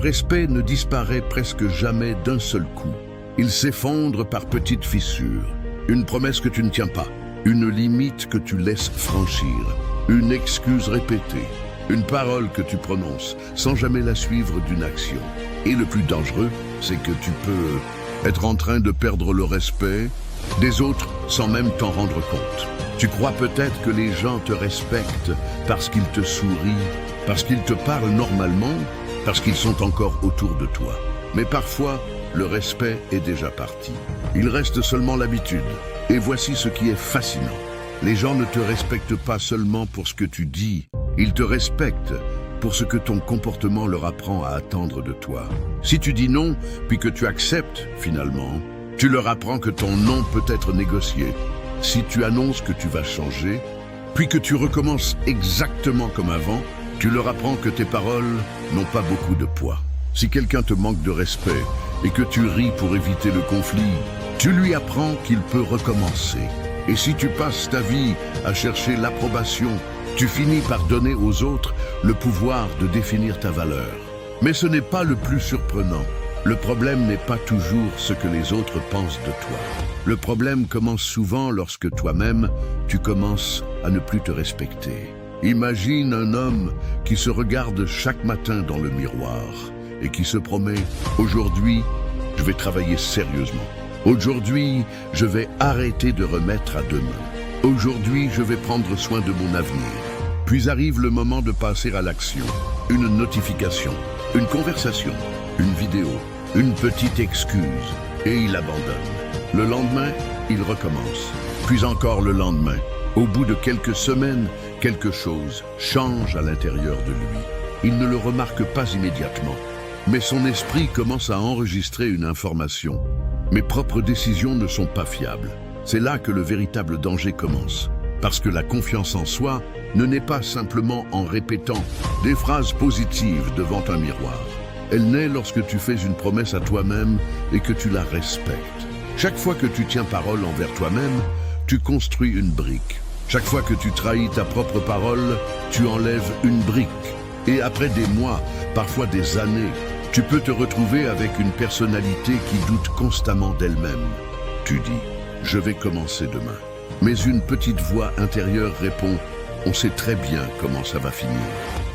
respect ne disparaît presque jamais d'un seul coup. Il s'effondre par petites fissures. Une promesse que tu ne tiens pas, une limite que tu laisses franchir, une excuse répétée, une parole que tu prononces sans jamais la suivre d'une action. Et le plus dangereux, c'est que tu peux être en train de perdre le respect des autres sans même t'en rendre compte. Tu crois peut-être que les gens te respectent parce qu'ils te sourient, parce qu'ils te parlent normalement, parce qu'ils sont encore autour de toi. Mais parfois, le respect est déjà parti. Il reste seulement l'habitude. Et voici ce qui est fascinant. Les gens ne te respectent pas seulement pour ce que tu dis, ils te respectent pour ce que ton comportement leur apprend à attendre de toi. Si tu dis non, puis que tu acceptes finalement, tu leur apprends que ton non peut être négocié. Si tu annonces que tu vas changer, puis que tu recommences exactement comme avant, tu leur apprends que tes paroles n'ont pas beaucoup de poids. Si quelqu'un te manque de respect et que tu ris pour éviter le conflit, tu lui apprends qu'il peut recommencer. Et si tu passes ta vie à chercher l'approbation, tu finis par donner aux autres le pouvoir de définir ta valeur. Mais ce n'est pas le plus surprenant. Le problème n'est pas toujours ce que les autres pensent de toi. Le problème commence souvent lorsque toi-même, tu commences à ne plus te respecter. Imagine un homme qui se regarde chaque matin dans le miroir et qui se promet « Aujourd'hui, je vais travailler sérieusement. Aujourd'hui, je vais arrêter de remettre à demain. Aujourd'hui, je vais prendre soin de mon avenir. » Puis arrive le moment de passer à l'action. Une notification, une conversation, une vidéo, une petite excuse, et il abandonne. Le lendemain, il recommence. Puis encore le lendemain. Au bout de quelques semaines, quelque chose change à l'intérieur de lui. Il ne le remarque pas immédiatement, mais son esprit commence à enregistrer une information. Mes propres décisions ne sont pas fiables. C'est là que le véritable danger commence. Parce que la confiance en soi ne naît pas simplement en répétant des phrases positives devant un miroir. Elle naît lorsque tu fais une promesse à toi-même et que tu la respectes. Chaque fois que tu tiens parole envers toi-même, tu construis une brique. Chaque fois que tu trahis ta propre parole, tu enlèves une brique. Et après des mois, parfois des années, tu peux te retrouver avec une personnalité qui doute constamment d'elle-même. Tu dis « je vais commencer demain ». Mais une petite voix intérieure répond « on sait très bien comment ça va finir ».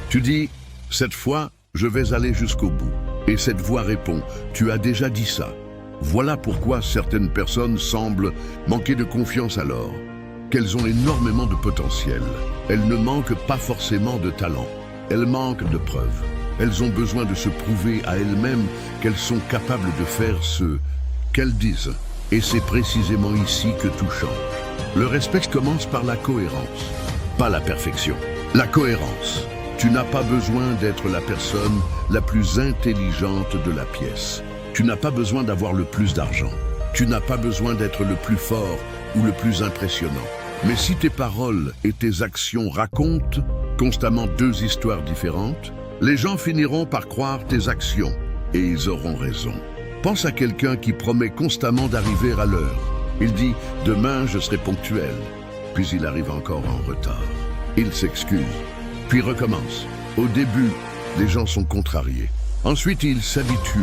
Tu dis « cette fois, je vais aller jusqu'au bout ». Et cette voix répond « tu as déjà dit ça ». Voilà pourquoi certaines personnes semblent manquer de confiance alors, qu'elles ont énormément de potentiel. Elles ne manquent pas forcément de talent, elles manquent de preuves. Elles ont besoin de se prouver à elles-mêmes qu'elles sont capables de faire ce qu'elles disent. Et c'est précisément ici que tout change. Le respect commence par la cohérence, pas la perfection. La cohérence. Tu n'as pas besoin d'être la personne la plus intelligente de la pièce. Tu n'as pas besoin d'avoir le plus d'argent. Tu n'as pas besoin d'être le plus fort ou le plus impressionnant. Mais si tes paroles et tes actions racontent constamment deux histoires différentes, les gens finiront par croire tes actions et ils auront raison. Pense à quelqu'un qui promet constamment d'arriver à l'heure. Il dit « demain je serai ponctuel », puis il arrive encore en retard. Il s'excuse, puis recommence. Au début, les gens sont contrariés. Ensuite, ils s'habituent,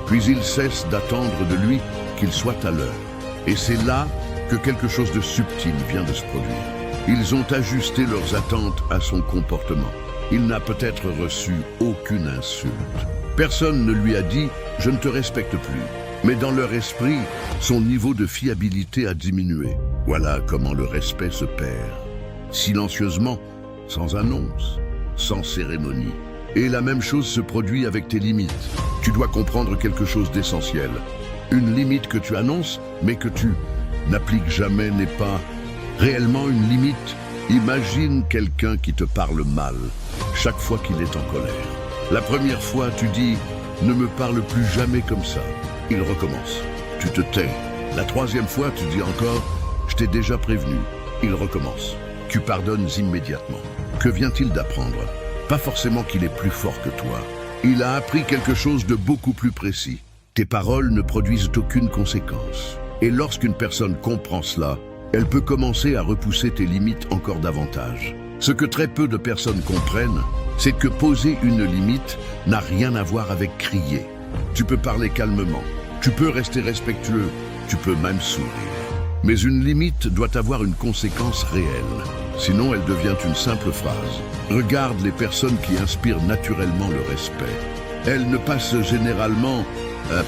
puis ils cessent d'attendre de lui qu'il soit à l'heure. Et c'est là que quelque chose de subtil vient de se produire. Ils ont ajusté leurs attentes à son comportement. Il n'a peut-être reçu aucune insulte. Personne ne lui a dit « je ne te respecte plus ». Mais dans leur esprit, son niveau de fiabilité a diminué. Voilà comment le respect se perd. Silencieusement, sans annonce, sans cérémonie. Et la même chose se produit avec tes limites. Tu dois comprendre quelque chose d'essentiel. Une limite que tu annonces, mais que tu n'appliques jamais n'est pas réellement une limite. Imagine quelqu'un qui te parle mal chaque fois qu'il est en colère. La première fois, tu dis « ne me parle plus jamais comme ça ». Il recommence. Tu te tais. La troisième fois, tu dis encore « je t'ai déjà prévenu ». Il recommence. Tu pardonnes immédiatement. Que vient-il d'apprendre? Pas forcément qu'il est plus fort que toi. Il a appris quelque chose de beaucoup plus précis. Tes paroles ne produisent aucune conséquence. Et lorsqu'une personne comprend cela, elle peut commencer à repousser tes limites encore davantage. Ce que très peu de personnes comprennent, c'est que poser une limite n'a rien à voir avec crier. Tu peux parler calmement, tu peux rester respectueux, tu peux même sourire. Mais une limite doit avoir une conséquence réelle, sinon elle devient une simple phrase. Regarde les personnes qui inspirent naturellement le respect. Elles ne passent généralement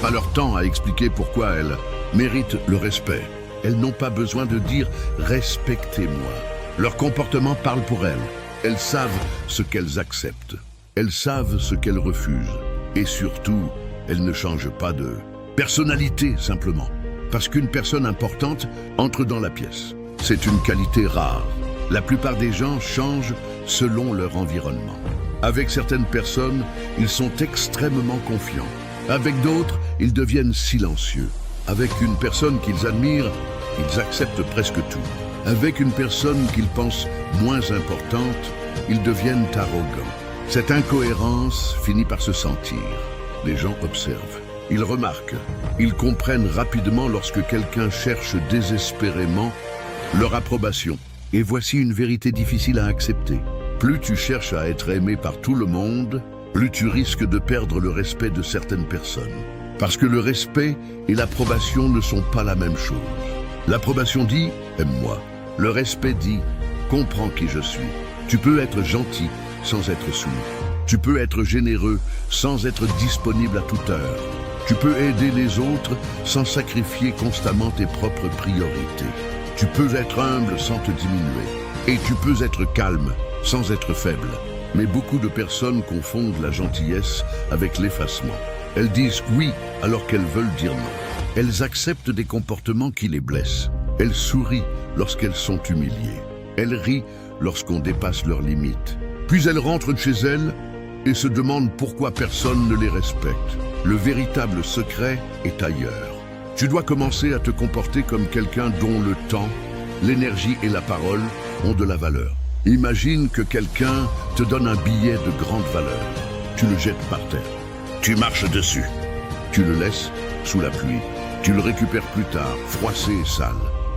pas leur temps à expliquer pourquoi elles méritent le respect. Elles n'ont pas besoin de dire « respectez-moi ». Leur comportement parle pour elles. Elles savent ce qu'elles acceptent. Elles savent ce qu'elles refusent. Et surtout, elles ne changent pas de personnalité simplement. Parce qu'une personne importante entre dans la pièce. C'est une qualité rare. La plupart des gens changent selon leur environnement. Avec certaines personnes, ils sont extrêmement confiants. Avec d'autres, ils deviennent silencieux. Avec une personne qu'ils admirent, ils acceptent presque tout. Avec une personne qu'ils pensent moins importante, ils deviennent arrogants. Cette incohérence finit par se sentir. Les gens observent. Ils remarquent, ils comprennent rapidement lorsque quelqu'un cherche désespérément leur approbation. Et voici une vérité difficile à accepter. Plus tu cherches à être aimé par tout le monde, plus tu risques de perdre le respect de certaines personnes. Parce que le respect et l'approbation ne sont pas la même chose. L'approbation dit « aime-moi ». Le respect dit « comprends qui je suis ». Tu peux être gentil sans être soumis. Tu peux être généreux sans être disponible à toute heure. Tu peux aider les autres sans sacrifier constamment tes propres priorités. Tu peux être humble sans te diminuer. Et tu peux être calme sans être faible. Mais beaucoup de personnes confondent la gentillesse avec l'effacement. Elles disent oui alors qu'elles veulent dire non. Elles acceptent des comportements qui les blessent. Elles sourient lorsqu'elles sont humiliées. Elles rient lorsqu'on dépasse leurs limites. Puis elles rentrent chez elles et se demandent pourquoi personne ne les respecte. Le véritable secret est ailleurs. Tu dois commencer à te comporter comme quelqu'un dont le temps, l'énergie et la parole ont de la valeur. Imagine que quelqu'un te donne un billet de grande valeur. Tu le jettes par terre. Tu marches dessus. Tu le laisses sous la pluie. Tu le récupères plus tard, froissé et sale.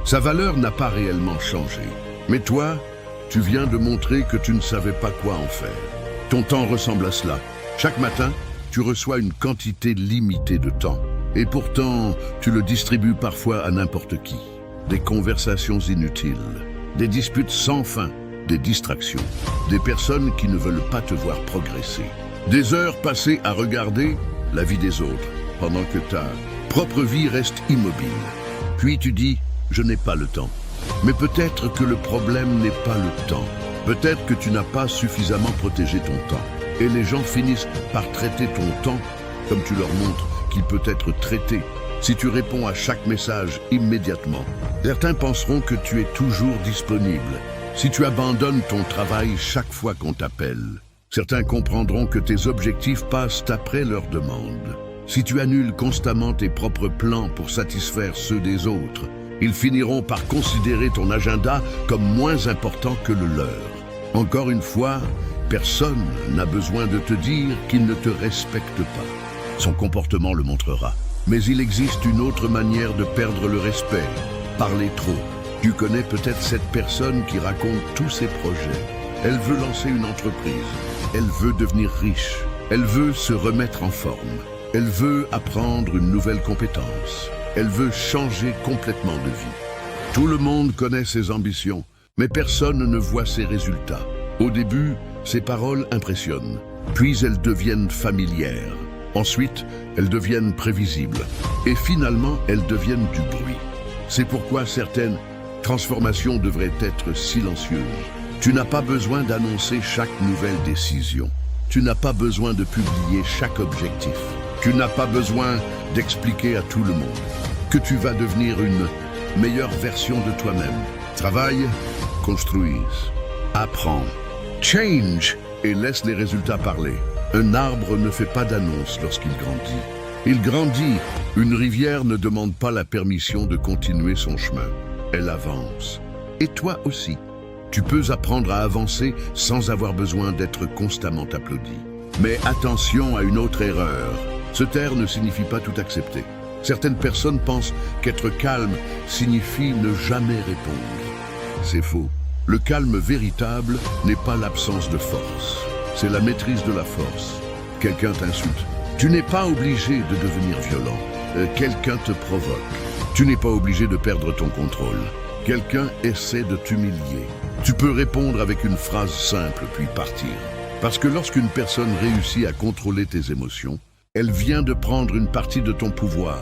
Sa valeur n'a pas réellement changé. Mais toi, tu viens de montrer que tu ne savais pas quoi en faire. Ton temps ressemble à cela. Chaque matin, tu reçois une quantité limitée de temps. Et pourtant, tu le distribues parfois à n'importe qui. Des conversations inutiles, des disputes sans fin, des distractions, des personnes qui ne veulent pas te voir progresser. Des heures passées à regarder la vie des autres, pendant que ta propre vie reste immobile. Puis tu dis, je n'ai pas le temps. Mais peut-être que le problème n'est pas le temps. Peut-être que tu n'as pas suffisamment protégé ton temps. Et les gens finissent par traiter ton temps comme tu leur montres qu'il peut être traité si tu réponds à chaque message immédiatement. Certains penseront que tu es toujours disponible si tu abandonnes ton travail chaque fois qu'on t'appelle. Certains comprendront que tes objectifs passent après leurs demandes. Si tu annules constamment tes propres plans pour satisfaire ceux des autres, ils finiront par considérer ton agenda comme moins important que le leur. Encore une fois, personne n'a besoin de te dire qu'il ne te respecte pas. Son comportement le montrera. Mais il existe une autre manière de perdre le respect. Parler trop. Tu connais peut-être cette personne qui raconte tous ses projets. Elle veut lancer une entreprise. Elle veut devenir riche. Elle veut se remettre en forme. Elle veut apprendre une nouvelle compétence. Elle veut changer complètement de vie. Tout le monde connaît ses ambitions, mais personne ne voit ses résultats. Au début, ses paroles impressionnent. Puis elles deviennent familières. Ensuite, elles deviennent prévisibles. Et finalement, elles deviennent du bruit. C'est pourquoi certaines transformations devraient être silencieuses. Tu n'as pas besoin d'annoncer chaque nouvelle décision. Tu n'as pas besoin de publier chaque objectif. Tu n'as pas besoin d'expliquer à tout le monde que tu vas devenir une meilleure version de toi-même. Travaille, construise, apprends, change et laisse les résultats parler. Un arbre ne fait pas d'annonce lorsqu'il grandit. Il grandit. Une rivière ne demande pas la permission de continuer son chemin. Elle avance. Et toi aussi. Tu peux apprendre à avancer sans avoir besoin d'être constamment applaudi. Mais attention à une autre erreur. Se taire ne signifie pas tout accepter. Certaines personnes pensent qu'être calme signifie ne jamais répondre. C'est faux. Le calme véritable n'est pas l'absence de force. c'est la maîtrise de la force. Quelqu'un t'insulte. Tu n'es pas obligé de devenir violent. Quelqu'un te provoque. Tu n'es pas obligé de perdre ton contrôle. Quelqu'un essaie de t'humilier. Tu peux répondre avec une phrase simple puis partir. Parce que lorsqu'une personne réussit à contrôler tes émotions, elle vient de prendre une partie de ton pouvoir.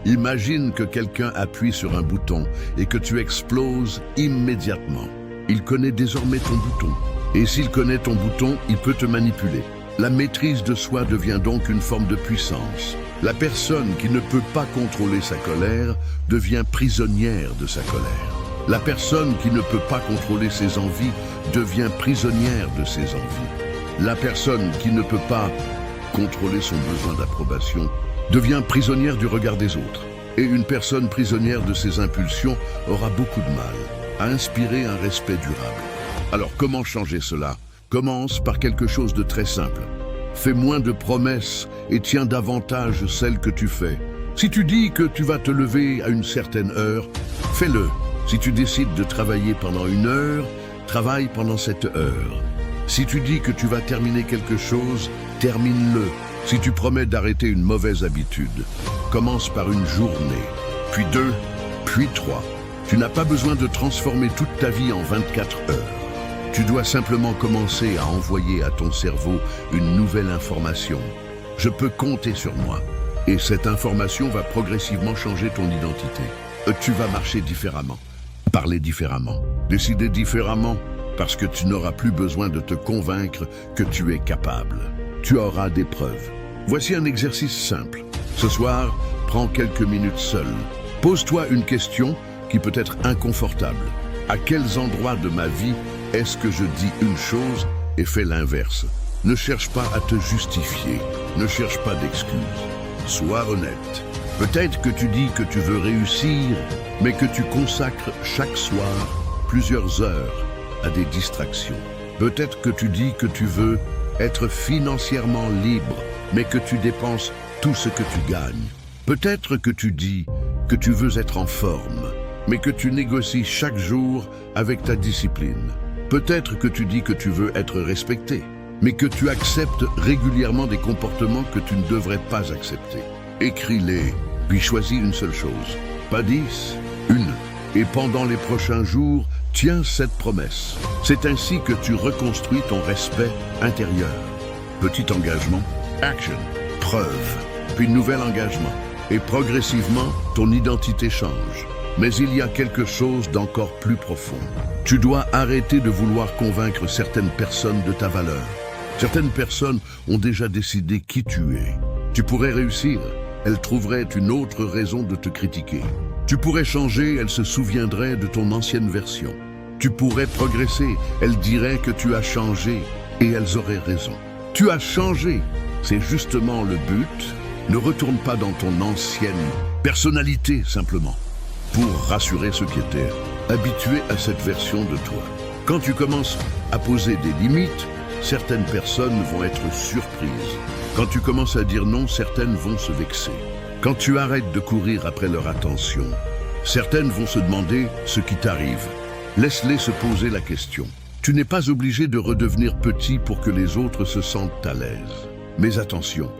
Imagine que quelqu'un appuie sur un bouton et que tu exploses immédiatement. Il connaît désormais ton bouton. Et s'il connaît ton bouton, il peut te manipuler. La maîtrise de soi devient donc une forme de puissance. La personne qui ne peut pas contrôler sa colère devient prisonnière de sa colère. La personne qui ne peut pas contrôler ses envies devient prisonnière de ses envies. La personne qui ne peut pas contrôler son besoin d'approbation devient prisonnière du regard des autres. Et une personne prisonnière de ses impulsions aura beaucoup de mal à inspirer un respect durable. Alors comment changer cela? Commence par quelque chose de très simple. Fais moins de promesses et tiens davantage celles que tu fais. Si tu dis que tu vas te lever à une certaine heure, fais-le. Si tu décides de travailler pendant 1 heure, travaille pendant cette heure. Si tu dis que tu vas terminer quelque chose, termine-le. Si tu promets d'arrêter une mauvaise habitude, commence par une journée, puis 2, puis 3. Tu n'as pas besoin de transformer toute ta vie en 24 heures. Tu dois simplement commencer à envoyer à ton cerveau une nouvelle information. Je peux compter sur moi. Et cette information va progressivement changer ton identité. Tu vas marcher différemment, parler différemment, décider différemment, parce que tu n'auras plus besoin de te convaincre que tu es capable. Tu auras des preuves. Voici un exercice simple. Ce soir, prends quelques minutes seul. Pose-toi une question qui peut être inconfortable. À quels endroits de ma vie est-ce que je dis une chose et fais l'inverse? Ne cherche pas à te justifier. Ne cherche pas d'excuses. Sois honnête. Peut-être que tu dis que tu veux réussir, mais que tu consacres chaque soir plusieurs heures à des distractions. Peut-être que tu dis que tu veux être financièrement libre, mais que tu dépenses tout ce que tu gagnes. Peut-être que tu dis que tu veux être en forme, mais que tu négocies chaque jour avec ta discipline. Peut-être que tu dis que tu veux être respecté, mais que tu acceptes régulièrement des comportements que tu ne devrais pas accepter. Écris-les, puis choisis une seule chose. Pas 10, une. Et pendant les prochains jours, tiens cette promesse. C'est ainsi que tu reconstruis ton respect intérieur. Petit engagement, action, preuve, puis nouvel engagement. Et progressivement, ton identité change. Mais il y a quelque chose d'encore plus profond. Tu dois arrêter de vouloir convaincre certaines personnes de ta valeur. Certaines personnes ont déjà décidé qui tu es. Tu pourrais réussir, elles trouveraient une autre raison de te critiquer. Tu pourrais changer, elles se souviendraient de ton ancienne version. Tu pourrais progresser, elles diraient que tu as changé et elles auraient raison. Tu as changé, c'est justement le but. Ne retourne pas dans ton ancienne personnalité simplement, pour rassurer ceux qui étaient habitués à cette version de toi. Quand tu commences à poser des limites, certaines personnes vont être surprises. Quand tu commences à dire non, certaines vont se vexer. Quand tu arrêtes de courir après leur attention, certaines vont se demander ce qui t'arrive. Laisse-les se poser la question. Tu n'es pas obligé de redevenir petit pour que les autres se sentent à l'aise. Mais attention,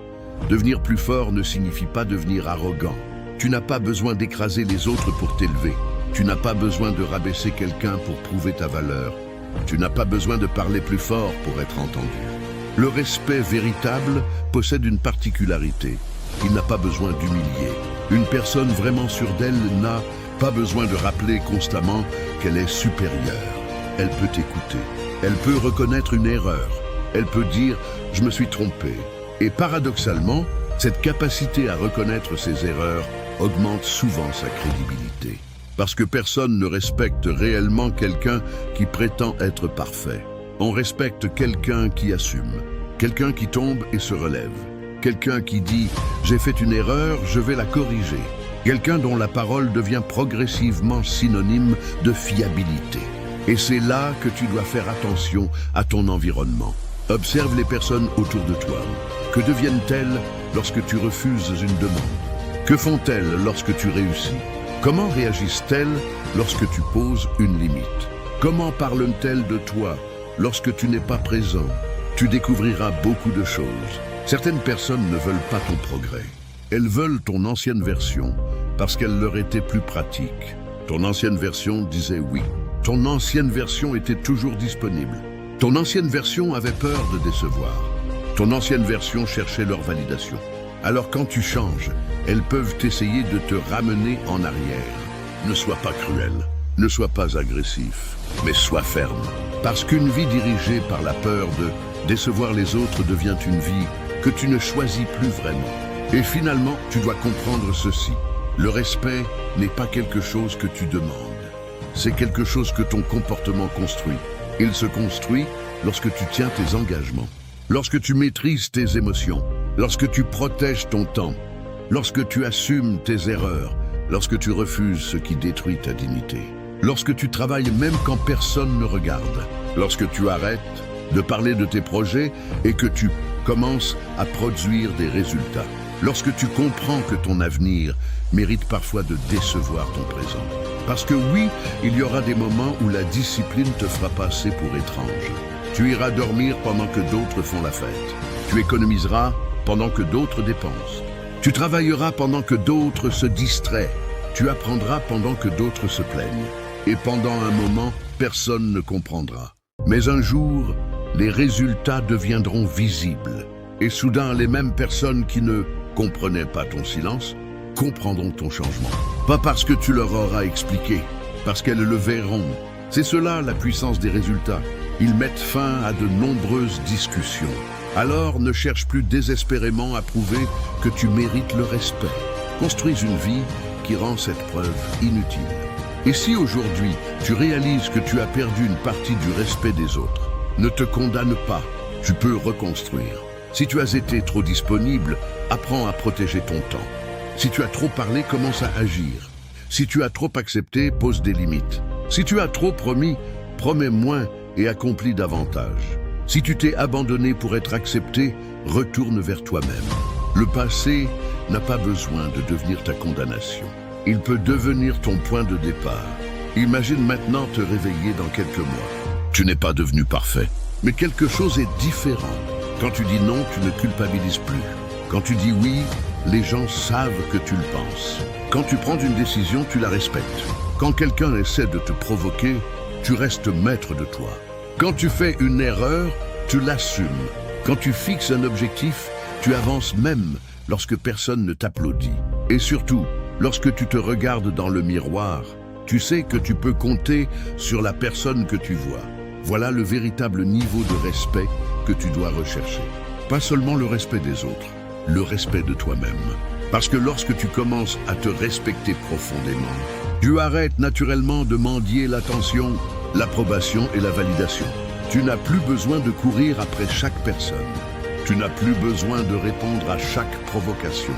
devenir plus fort ne signifie pas devenir arrogant. Tu n'as pas besoin d'écraser les autres pour t'élever. Tu n'as pas besoin de rabaisser quelqu'un pour prouver ta valeur. Tu n'as pas besoin de parler plus fort pour être entendu. Le respect véritable possède une particularité. Il n'a pas besoin d'humilier. Une personne vraiment sûre d'elle n'a pas besoin de rappeler constamment qu'elle est supérieure. Elle peut écouter. Elle peut reconnaître une erreur. Elle peut dire « je me suis trompé ». Et paradoxalement, cette capacité à reconnaître ses erreurs augmente souvent sa crédibilité. Parce que personne ne respecte réellement quelqu'un qui prétend être parfait. On respecte quelqu'un qui assume, quelqu'un qui tombe et se relève, quelqu'un qui dit « j'ai fait une erreur, je vais la corriger », quelqu'un dont la parole devient progressivement synonyme de fiabilité. Et c'est là que tu dois faire attention à ton environnement. Observe les personnes autour de toi. Que deviennent-elles lorsque tu refuses une demande? Que font-elles lorsque tu réussis? Comment réagissent-elles lorsque tu poses une limite? Comment parlent-elles de toi lorsque tu n'es pas présent? Tu découvriras beaucoup de choses. Certaines personnes ne veulent pas ton progrès. Elles veulent ton ancienne version parce qu'elle leur était plus pratique. Ton ancienne version disait oui. Ton ancienne version était toujours disponible. Ton ancienne version avait peur de décevoir. Ton ancienne version cherchait leur validation. Alors quand tu changes, elles peuvent essayer de te ramener en arrière. Ne sois pas cruel, ne sois pas agressif, mais sois ferme. Parce qu'une vie dirigée par la peur de décevoir les autres devient une vie que tu ne choisis plus vraiment. Et finalement, tu dois comprendre ceci. Le respect n'est pas quelque chose que tu demandes. C'est quelque chose que ton comportement construit. Il se construit lorsque tu tiens tes engagements, lorsque tu maîtrises tes émotions, lorsque tu protèges ton temps, lorsque tu assumes tes erreurs, lorsque tu refuses ce qui détruit ta dignité, lorsque tu travailles même quand personne ne regarde, lorsque tu arrêtes de parler de tes projets et que tu commences à produire des résultats, lorsque tu comprends que ton avenir mérite parfois de décevoir ton présent. Parce que oui, il y aura des moments où la discipline te fera passer pour étrange. Tu iras dormir pendant que d'autres font la fête. Tu économiseras pendant que d'autres dépensent. Tu travailleras pendant que d'autres se distraient. Tu apprendras pendant que d'autres se plaignent. Et pendant un moment, personne ne comprendra. Mais un jour, les résultats deviendront visibles. Et soudain, les mêmes personnes qui ne comprenaient pas ton silence comprendront ton changement. Pas parce que tu leur auras expliqué, parce qu'elles le verront. C'est cela la puissance des résultats. Ils mettent fin à de nombreuses discussions. Alors ne cherche plus désespérément à prouver que tu mérites le respect. Construis une vie qui rend cette preuve inutile. Et si aujourd'hui tu réalises que tu as perdu une partie du respect des autres, ne te condamne pas, tu peux reconstruire. Si tu as été trop disponible, apprends à protéger ton temps. Si tu as trop parlé, commence à agir. Si tu as trop accepté, pose des limites. Si tu as trop promis, promets moins et accomplis davantage. Si tu t'es abandonné pour être accepté, retourne vers toi-même. Le passé n'a pas besoin de devenir ta condamnation. Il peut devenir ton point de départ. Imagine maintenant te réveiller dans quelques mois. Tu n'es pas devenu parfait, mais quelque chose est différent. Quand tu dis non, tu ne culpabilises plus. Quand tu dis oui, les gens savent que tu le penses. Quand tu prends une décision, tu la respectes. Quand quelqu'un essaie de te provoquer, tu restes maître de toi. Quand tu fais une erreur, tu l'assumes. Quand tu fixes un objectif, tu avances même lorsque personne ne t'applaudit. Et surtout, lorsque tu te regardes dans le miroir, tu sais que tu peux compter sur la personne que tu vois. Voilà le véritable niveau de respect que tu dois rechercher. Pas seulement le respect des autres, le respect de toi-même. Parce que lorsque tu commences à te respecter profondément, tu arrêtes naturellement de mendier l'attention, l'approbation et la validation. Tu n'as plus besoin de courir après chaque personne. Tu n'as plus besoin de répondre à chaque provocation.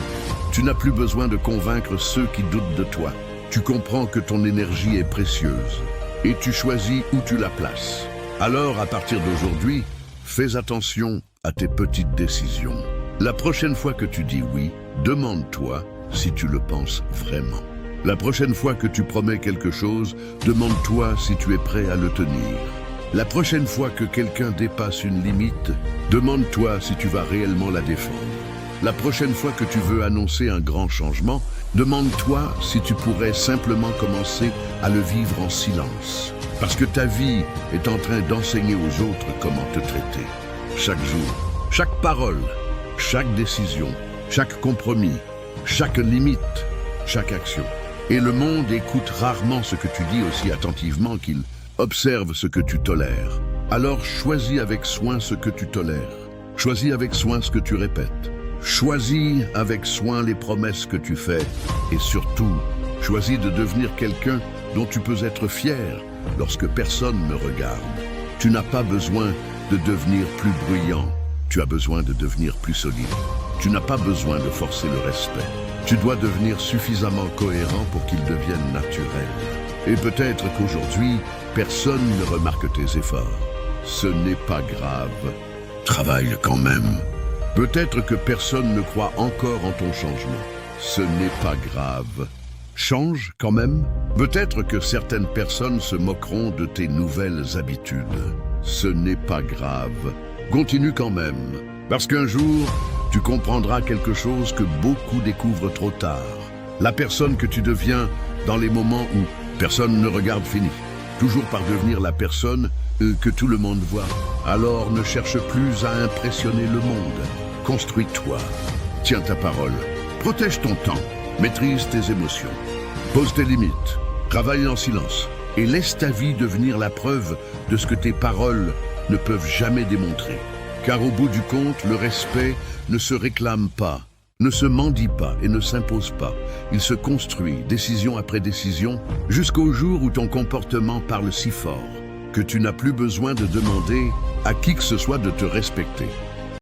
Tu n'as plus besoin de convaincre ceux qui doutent de toi. Tu comprends que ton énergie est précieuse et tu choisis où tu la places. Alors, à partir d'aujourd'hui, fais attention à tes petites décisions. La prochaine fois que tu dis oui, demande-toi si tu le penses vraiment. La prochaine fois que tu promets quelque chose, demande-toi si tu es prêt à le tenir. La prochaine fois que quelqu'un dépasse une limite, demande-toi si tu vas réellement la défendre. La prochaine fois que tu veux annoncer un grand changement, demande-toi si tu pourrais simplement commencer à le vivre en silence. Parce que ta vie est en train d'enseigner aux autres comment te traiter. Chaque jour, chaque parole, chaque décision, chaque compromis, chaque limite, chaque action. Et le monde écoute rarement ce que tu dis aussi attentivement qu'il observe ce que tu tolères. Alors choisis avec soin ce que tu tolères. Choisis avec soin ce que tu répètes. Choisis avec soin les promesses que tu fais. Et surtout, choisis de devenir quelqu'un dont tu peux être fier lorsque personne ne regarde. Tu n'as pas besoin de devenir plus bruyant. Tu as besoin de devenir plus solide. Tu n'as pas besoin de forcer le respect. Tu dois devenir suffisamment cohérent pour qu'il devienne naturel. Et peut-être qu'aujourd'hui, personne ne remarque tes efforts. Ce n'est pas grave. Travaille quand même. Peut-être que personne ne croit encore en ton changement. Ce n'est pas grave. Change quand même. Peut-être que certaines personnes se moqueront de tes nouvelles habitudes. Ce n'est pas grave. Continue quand même, parce qu'un jour, tu comprendras quelque chose que beaucoup découvrent trop tard. La personne que tu deviens dans les moments où personne ne regarde finit. Toujours par devenir la personne que tout le monde voit. Alors ne cherche plus à impressionner le monde. Construis-toi. Tiens ta parole. Protège ton temps. Maîtrise tes émotions. Pose tes limites. Travaille en silence. Et laisse ta vie devenir la preuve de ce que tes paroles ne peuvent jamais démontrer. Car au bout du compte, le respect ne se réclame pas, ne se mendie pas et ne s'impose pas. Il se construit, décision après décision, jusqu'au jour où ton comportement parle si fort que tu n'as plus besoin de demander à qui que ce soit de te respecter.